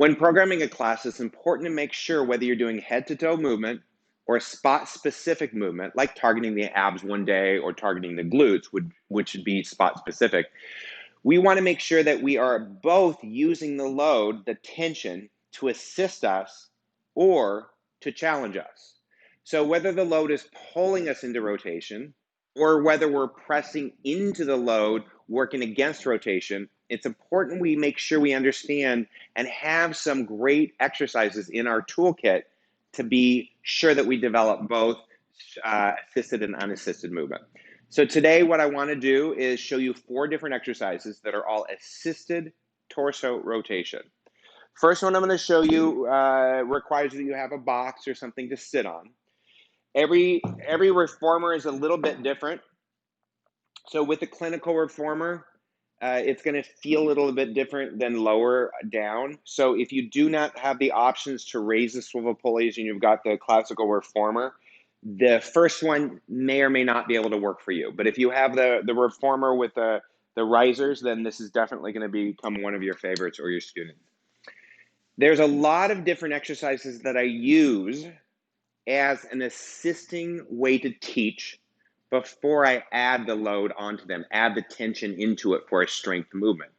When programming a class, it's important to make sure whether you're doing head-to-toe movement or a spot-specific movement, like targeting the abs one day or targeting the glutes, which would be spot-specific. We want to make sure that we are both using the load, the tension, to assist us or to challenge us. So whether the load is pulling us into rotation or whether we're pressing into the load, working against rotation, it's important we make sure we understand and have some great exercises in our toolkit to be sure that we develop both assisted and unassisted movement. So today what I want to do is show you 4 different exercises that are all assisted torso rotation. First one I'm going to show you requires that you have a box or something to sit on. Every reformer is a little bit different. So with the clinical reformer, it's going to feel a little bit different than lower down. So if you do not have the options to raise the swivel pulleys and you've got the classical reformer, the first one may or may not be able to work for you. But if you have the reformer with the risers, then this is definitely going to become one of your favorites or your student. There's a lot of different exercises that I use as an assisting way to teach before I add the load onto them, add the tension into it for a strength movement.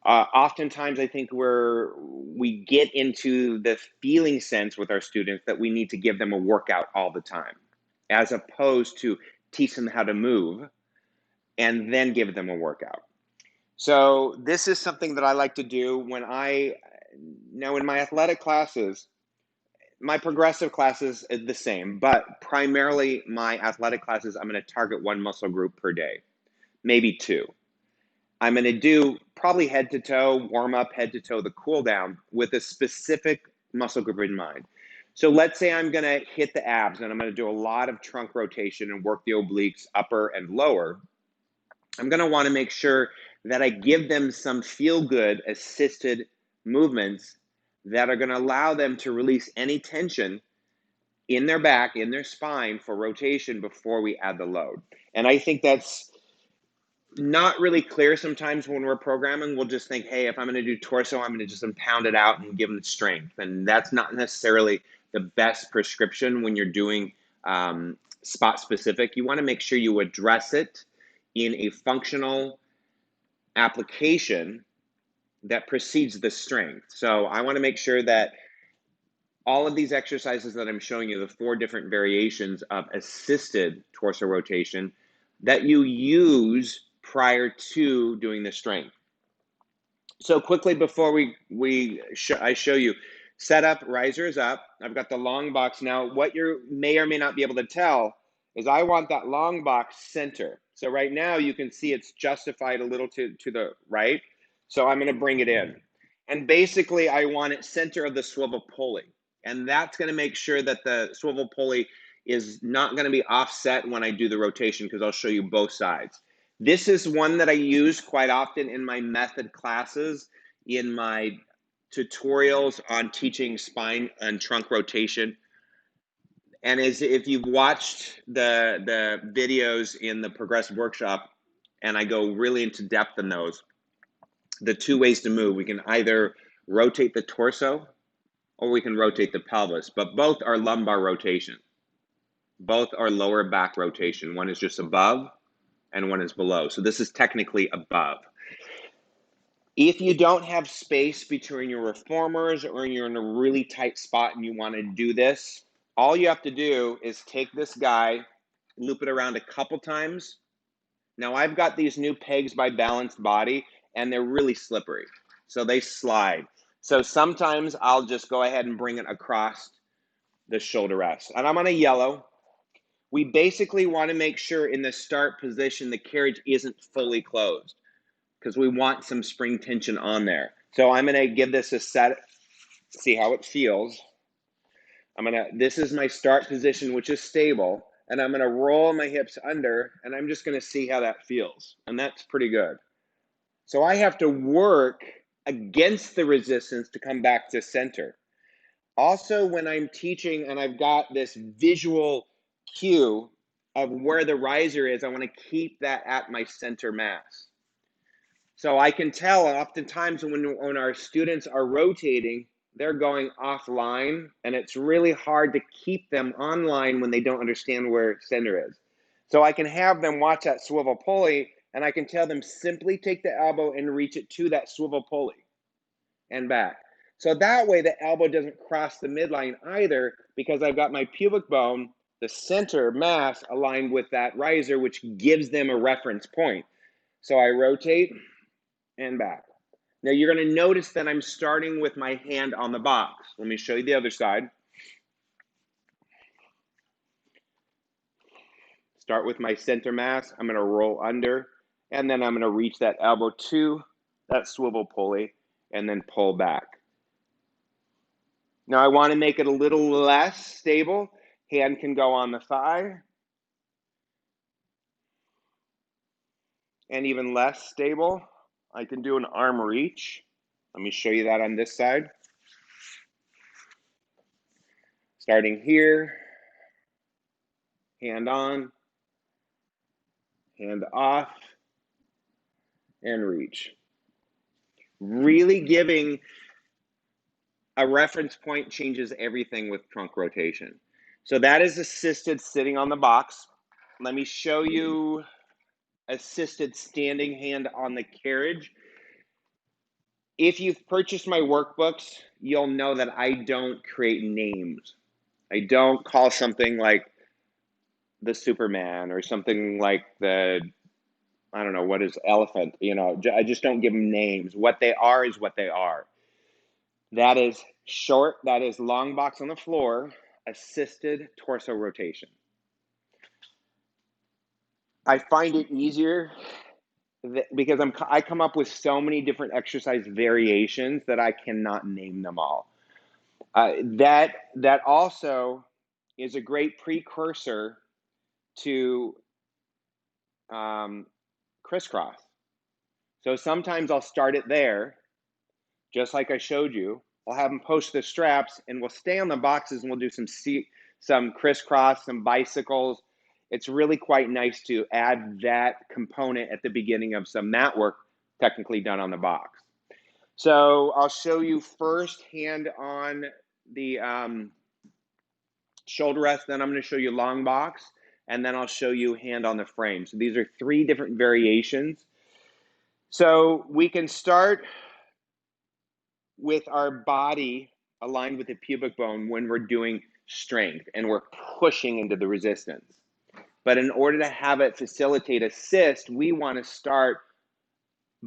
Oftentimes, I think we get into the feeling sense with our students that we need to give them a workout all the time, as opposed to teach them how to move and then give them a workout. So this is something that I like to do when now in my athletic classes, my progressive classes is the same, but primarily my athletic classes, I'm going to target 1 muscle group per day, maybe 2. I'm going to do probably head to toe, warm up, head to toe, the cool down with a specific muscle group in mind. So let's say I'm going to hit the abs and I'm going to do a lot of trunk rotation and work the obliques upper and lower. I'm going to want to make sure that I give them some feel-good assisted movements that are going to allow them to release any tension in their back, in their spine for rotation before we add the load. And I think that's not really clear sometimes when we're programming. We'll just think, hey, if I'm going to do torso, I'm going to just pound it out and give them strength. And that's not necessarily the best prescription when you're doing spot specific. You want to make sure you address it in a functional application that precedes the strength. So I want to make sure that all of these exercises that I'm showing you, the 4 different variations of assisted torso rotation, that you use prior to doing the strength. So quickly before I show you, set up, risers up. I've got the long box. Now what you may or may not be able to tell is I want that long box center. So right now you can see it's justified a little to the right. So I'm going to bring it in. And basically I want it center of the swivel pulley. And that's going to make sure that the swivel pulley is not going to be offset when I do the rotation, because I'll show you both sides. This is one that I use quite often in my method classes, in my tutorials on teaching spine and trunk rotation. And as if you've watched the videos in the progressive workshop, and I go really into depth in those, the 2 ways to move, we can either rotate the torso or we can rotate the pelvis, but both are lumbar rotation. Both are lower back rotation. One is just above and one is below. So this is technically above. If you don't have space between your reformers or you're in a really tight spot and you want to do this, all you have to do is take this guy, loop it around a couple times. Now I've got these new pegs by Balanced Body and they're really slippery. So they slide. So sometimes I'll just go ahead and bring it across the shoulder rest. And I'm on a yellow. We basically want to make sure in the start position the carriage isn't fully closed, because we want some spring tension on there. So I'm going to give this a set, see how it feels. This is my start position, which is stable, and I'm going to roll my hips under, and I'm just going to see how that feels. And that's pretty good. So I have to work against the resistance to come back to center. Also, when I'm teaching and I've got this visual cue of where the riser is, I want to keep that at my center mass. So I can tell oftentimes when our students are rotating, they're going offline, and it's really hard to keep them online when they don't understand where center is. So I can have them watch that swivel pulley, and I can tell them simply take the elbow and reach it to that swivel pulley and back. So that way the elbow doesn't cross the midline either, because I've got my pubic bone, the center mass, aligned with that riser, which gives them a reference point. So I rotate and back. Now you're going to notice that I'm starting with my hand on the box. Let me show you the other side. Start with my center mass. I'm going to roll under, and then I'm going to reach that elbow to that swivel pulley and then pull back. Now I want to make it a little less stable. Hand can go on the thigh. And even less stable, I can do an arm reach. Let me show you that on this side. Starting here, hand on, hand off, and reach. Really giving a reference point changes everything with trunk rotation. So that is assisted sitting on the box. Let me show you assisted standing hand on the carriage. If you've purchased my workbooks, you'll know that I don't create names. I don't call something like the Superman or something like the, I don't know, what is elephant? You know, I just don't give them names. What they are is what they are. That is short, that is long box on the floor, assisted torso rotation. I find it easier because I come up with so many different exercise variations that I cannot name them all. That also is a great precursor to crisscross. So sometimes I'll start it there, just like I showed you. I'll have them post the straps, and we'll stay on the boxes, and we'll do some crisscross, some bicycles. It's really quite nice to add that component at the beginning of some mat work, technically done on the box. So I'll show you first hand on the shoulder rest, then I'm going to show you long box, and then I'll show you hand on the frame. So these are 3 different variations. So we can start with our body aligned with the pubic bone when we're doing strength and we're pushing into the resistance. But in order to have it facilitate assist, we want to start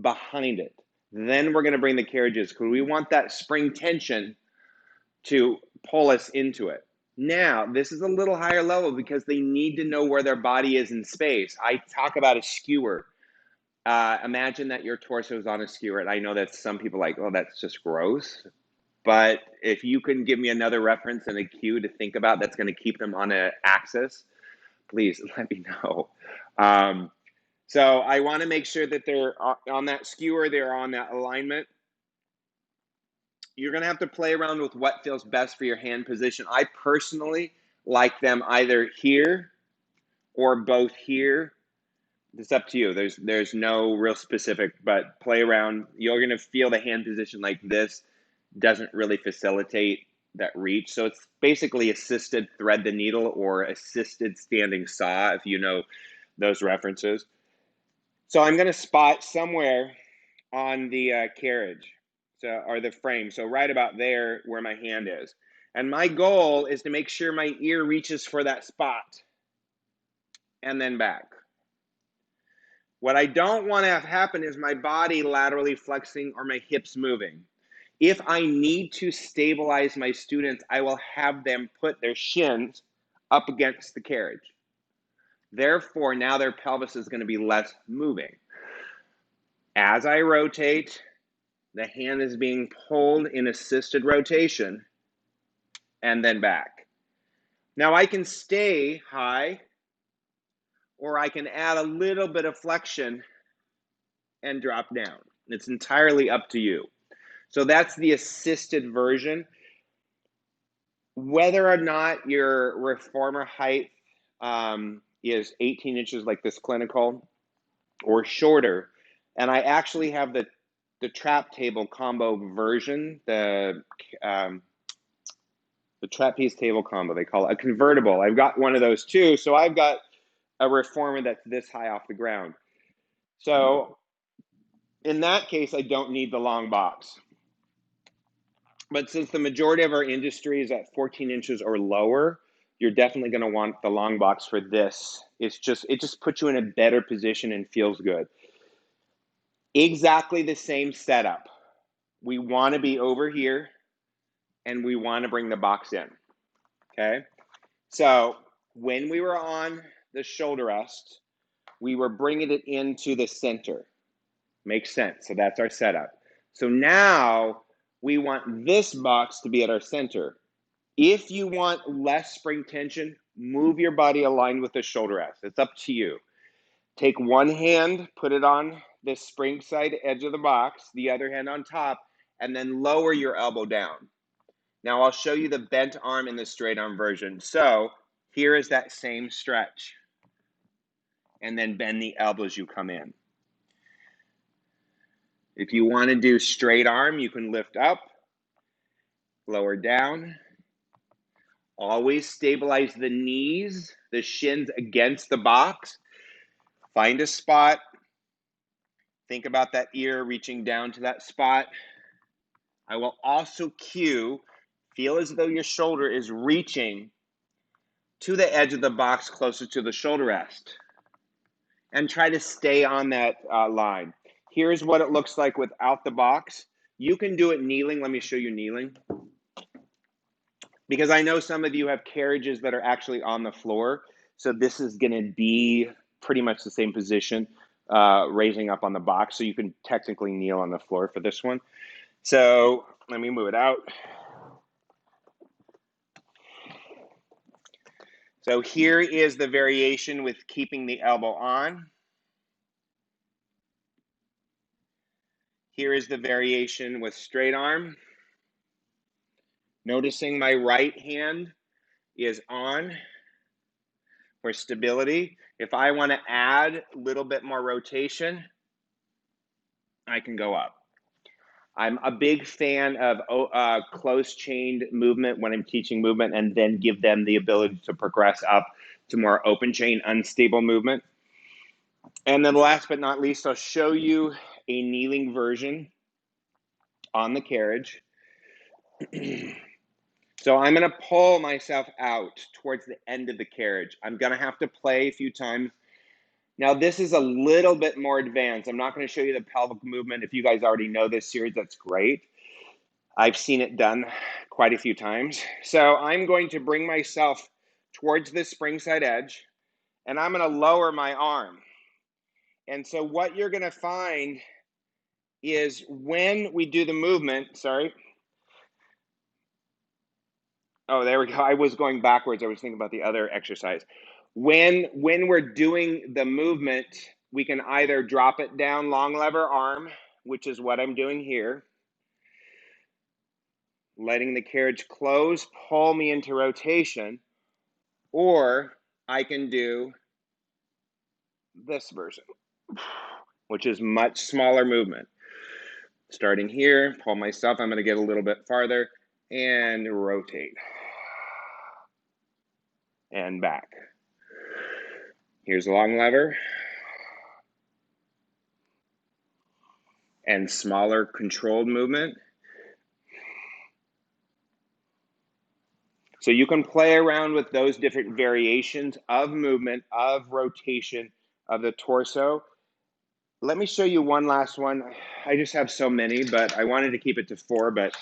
behind it. Then we're going to bring the carriages because we want that spring tension to pull us into it. Now, this is a little higher level because they need to know where their body is in space. I talk about a skewer. Imagine that your torso is on a skewer. And I know that some people are like, oh, that's just gross. But if you can give me another reference and a cue to think about that's going to keep them on an axis, please let me know. So I want to make sure that they're on that skewer, they're on that alignment. You're going to have to play around with what feels best for your hand position. I personally like them either here or both here. It's up to you. There's no real specific, but play around. You're going to feel the hand position like this doesn't really facilitate that reach. So it's basically assisted thread the needle or assisted standing saw, if you know those references. So I'm going to spot somewhere on the carriage, or the frame. So right about there where my hand is. And my goal is to make sure my ear reaches for that spot and then back. What I don't want to have happen is my body laterally flexing or my hips moving. If I need to stabilize my students, I will have them put their shins up against the carriage. Therefore, now their pelvis is going to be less moving. As I rotate, the hand is being pulled in assisted rotation and then back. Now I can stay high, or I can add a little bit of flexion and drop down. It's entirely up to you. So that's the assisted version. Whether or not your reformer height is 18 inches like this clinical or shorter, And I actually have the trap table combo version, the trapeze table combo, they call it, a convertible. I've got one of those too. So I've got a reformer that's this high off the ground. So in that case, I don't need the long box. But since the majority of our industry is at 14 inches or lower, you're definitely going to want the long box for this. It just puts you in a better position and feels good. Exactly the same setup. We want to be over here and we want to bring the box in. Okay. So when we were on the shoulder rest, we were bringing it into the center. Makes sense. So that's our setup. So now we want this box to be at our center. If you want less spring tension, move your body aligned with the shoulder rest. It's up to you. Take one hand, put it on the spring side edge of the box, the other hand on top, and then lower your elbow down. Now I'll show you the bent arm and the straight arm version. So here is that same stretch. And then bend the elbow as you come in. If you want to do straight arm, you can lift up, lower down. Always stabilize the knees, the shins against the box. Find a spot. Think about that ear reaching down to that spot. I will also cue, feel as though your shoulder is reaching to the edge of the box closer to the shoulder rest. And try to stay on that line. Here's what it looks like without the box. You can do it kneeling. Let me show you kneeling. Because I know some of you have carriages that are actually on the floor. So this is going to be pretty much the same position, raising up on the box. So you can technically kneel on the floor for this one. So let me move it out. So here is the variation with keeping the elbow on. Here is the variation with straight arm. Noticing my right hand is on for stability. If I want to add a little bit more rotation, I can go up. I'm a big fan of close chained movement when I'm teaching movement, and then give them the ability to progress up to more open chain, unstable movement. And then last but not least, I'll show you a kneeling version on the carriage. So I'm going to pull myself out towards the end of the carriage. I'm going to have to play a few times. Now, this is a little bit more advanced. I'm not going to show you the pelvic movement. If you guys already know this series, that's great. I've seen it done quite a few times. So I'm going to bring myself towards the spring side edge, and I'm going to lower my arm. And so what you're going to find is when we do the movement, sorry. Oh, there we go. I was going backwards. I was thinking about the other exercise. When we're doing the movement, we can either drop it down, long lever arm, which is what I'm doing here. Letting the carriage close, pull me into rotation. Or I can do this version, which is much smaller movement. Starting here, pull myself. I'm going to get a little bit farther and rotate. And back. Here's a long lever. And smaller controlled movement. So you can play around with those different variations of movement, of rotation, of the torso. Let me show you one last one. I just have so many, but I wanted to keep it to 4, but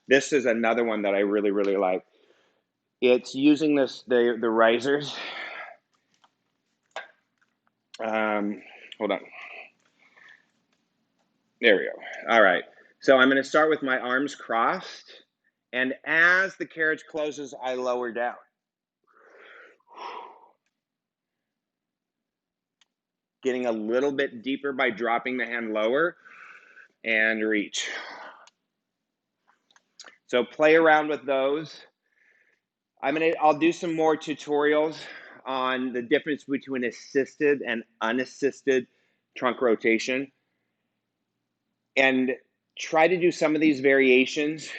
this is another one that I really, really like. It's using the risers. Hold on. There we go. All right. So I'm going to start with my arms crossed. And as the carriage closes, I lower down. Getting a little bit deeper by dropping the hand lower and reach. So play around with those. I'll do some more tutorials on the difference between assisted and unassisted trunk rotation. And try to do some of these variations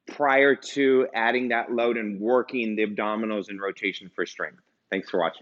prior to adding that load and working the abdominals and rotation for strength. Thanks for watching.